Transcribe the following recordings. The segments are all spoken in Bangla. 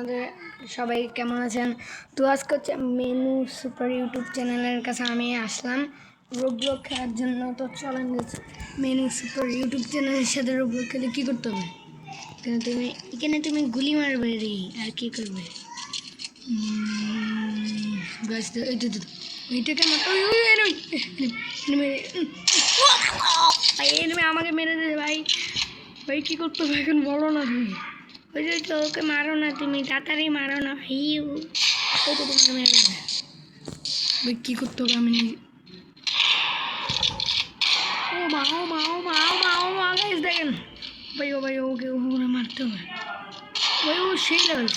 আপনাদের সবাই কেমন আছেন? তো আজকে হচ্ছে মেনু সুপার ইউটিউব চ্যানেলের কাছে আমি আসলাম রোবলক খেলার জন্য। তো চলেন মেনু সুপার ইউটিউব চ্যানেলের সাথে রোবলক খেলে কী করতে হবে? এখানে তুমি গুলি মারবে রে, আর কী করবে? আমাকে মেরে দে ভাই। ভাই কী করতে হবে এখন বলো না তুমি? ওই যে ওকে মারো না, তুমি তাড়াতাড়ি মারো না ভাই। ওই তো তোমাকে মেরে দেবে ভাই। কী করতে হবে আমি ও মা ও মা ও মা ও মা ও মা গাইস দেখেন ভাই। ও ভাই ওকে ওরে মারতে হবে ভাই। ও সেই লেভেল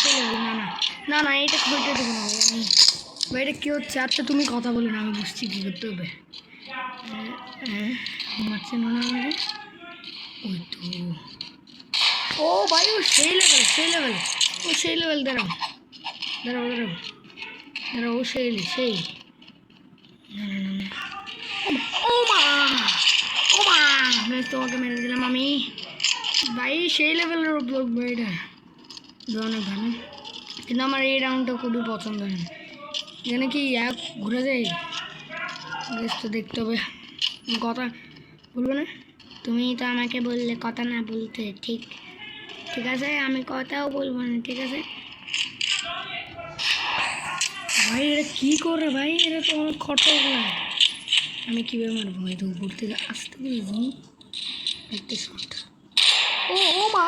না না না না, এটা খুঁজতে দেবো না ভাই আমি। ভাই এটা কী হচ্ছে? আচ্ছা তুমি কথা বলে না, আমি বুঝছি কী করতে হবে। মারছে না আমাকে। ওই তো ও ভাই ও সেই লেভেল ও সেই লেভেল। দাঁড়াও দাঁড়াও দাঁড়াও দাঁড়াও, ও সেই না না না না। ও মা ও মা, তোমাকে মেরে দিলাম আমি ভাই। সেই লেভেলের রোবলক ভাই, এটা অনেক ভালো। কিন্তু আমার এই রাউন্ডটা খুবই পছন্দ হয়। এখানে কি এক ঘুরে যায় তো দেখতে হবে। কথা বলবো না? তুমি তো আমাকে বললে কথা না বলতে। ঠিক ঠিক আছে, আমি কথাও বলবো না, ঠিক আছে ভাই। এটা কী করে ভাই? এটা তো অনেক খটক না। আমি কীভাবে মারবো ভাই? তো উপর থেকে আসতে পেরেছি একটা শট। ও ও মা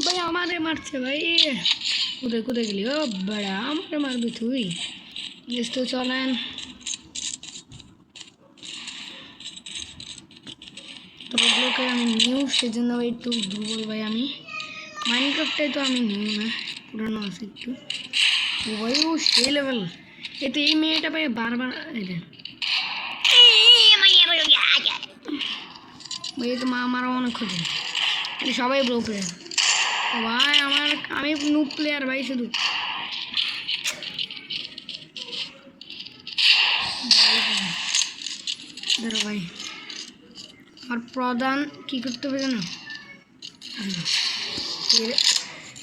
ভাই আমারে মারছে ভাই। কোথায় কোথায় গেলি? ও বেড়া, আমারে মারবি তুই? তো চলেন। তো ওগুলোকে আমি নিউ, সেজন্য একটু দুর্বল ভাই আমি। মাইনক্রাফটটাই তো আমি নিউ না, পুরানো আছে একটু। ও ভাই ও সেই লেভেল। এতে এই মেয়েটা ভাই বারবার ভাই তো মা আমারও অনেক ক্ষতি। সবাই ব্রো প্লেয়ার ভাই। আমি নুব প্লেয়ার ভাই শুধু। ধরো ভাই, আর প্রধান কী করতে হবে জানো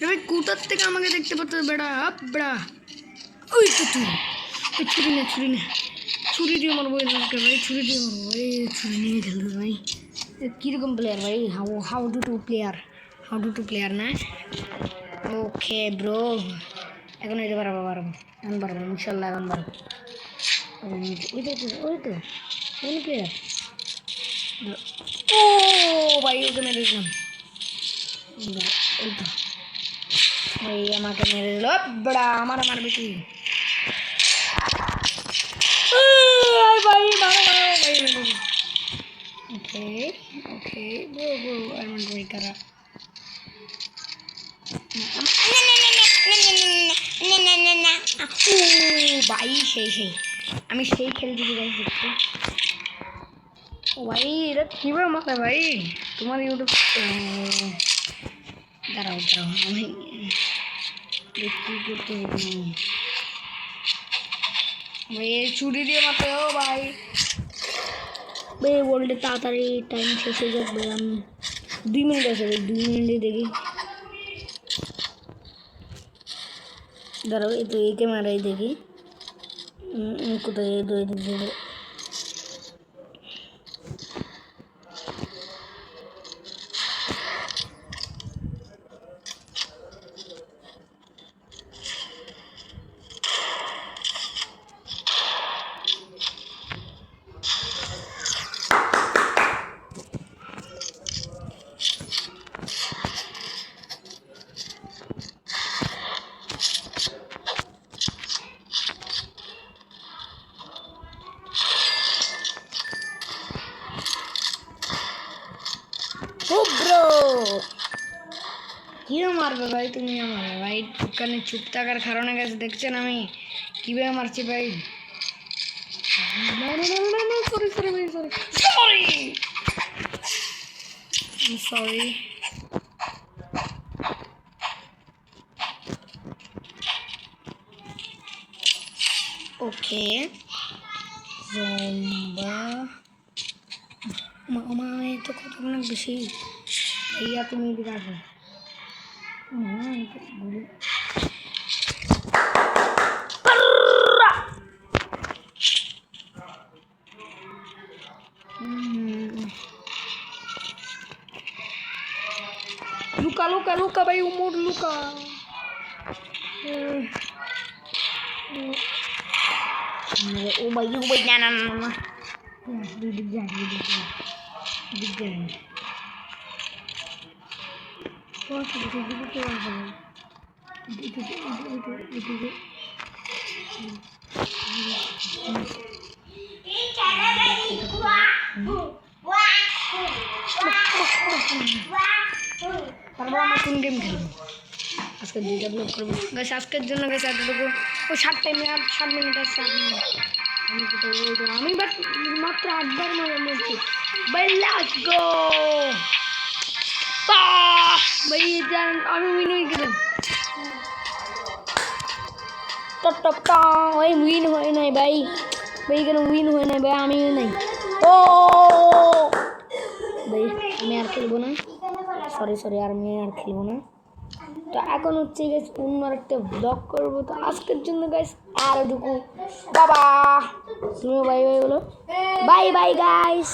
ভাই? কোথার থেকে আমাকে দেখতে পাচ্ছ বেড়া বেড়া? ওই তো তুই ওই ছুরি না ছুরি দিয়ে মারবো ভাই। ছুরি দিয়ে মারবো ভাই। ছুরি নিয়ে খেলতে ভাই। কীরকম প্লেয়ার ভাই? হাউ ডু টু প্লেয়ার না? ওকে ব্রো, এখন এটা বাড়াবো এখন বাড়াবো ইনশাল্লাহ, এখন বাড়াবো। ওই তো কোন প্লেয়ার? ও ভাই ওকে মেরে দিলাম। ওই তো ভাই আমাকে মেরে দিল বড়া। আমার মারবে তুই ভাই? Okay okay bro I want break করা। ভাই সেই আমি সেই খেলতে দেখছি। ও ভাই এটা কীভাবে মারে ভাই? তোমার ইউটিউব দাঁড়াও আমি কী করতে হবে ভাই? ছুরি দিয়ে মারতে ও ভাই। ভাই বলতে তাড়াতাড়ি টাইম শেষ হয়ে যাবে। আমি 2 মিনিট আছে ভাই, 2 মিনিটে দেখি। দাঁড়াও এই তো একে মারাই দেখি কোথায়। ও ব্রো কীভাবে মারবে ভাই তুমি আমার ভাই? ওখানে চুপ থাকার কারণে গেছে দেখছেন আমি কীভাবে মারছি ভাই। সরি ওকে মা তো খতরনাক বেশি ভাইয়া। তুমি এদিকে আসো। ও ভাই না না না না দিক যায় দিক যায় তারপর আমরা কোন গেম খেলবো আজকে দুইটা ব্লগ করবো গাছ আজকের জন্য গেছে এতটুকু ওই 7 মিনিট আর 7 মিনিট আমি বাট মাত্র 8বার বলছি ভাই লেটস গো ভাই আমি উইন হয়ে গেলাম টপ ওই উইন হয় নাই ভাই কেন উইন হয় নাই ভাই আমি নাই ও ভাই আমি আর খেলবো না সরি আর আমি আর খেলবো না তো এখন হচ্ছে গাইস অন্য আরেকটা ব্লগ করবো তো আজকের জন্য গাইস আর ঢুকু বাবা তুমি বাই বলো বাই গাইস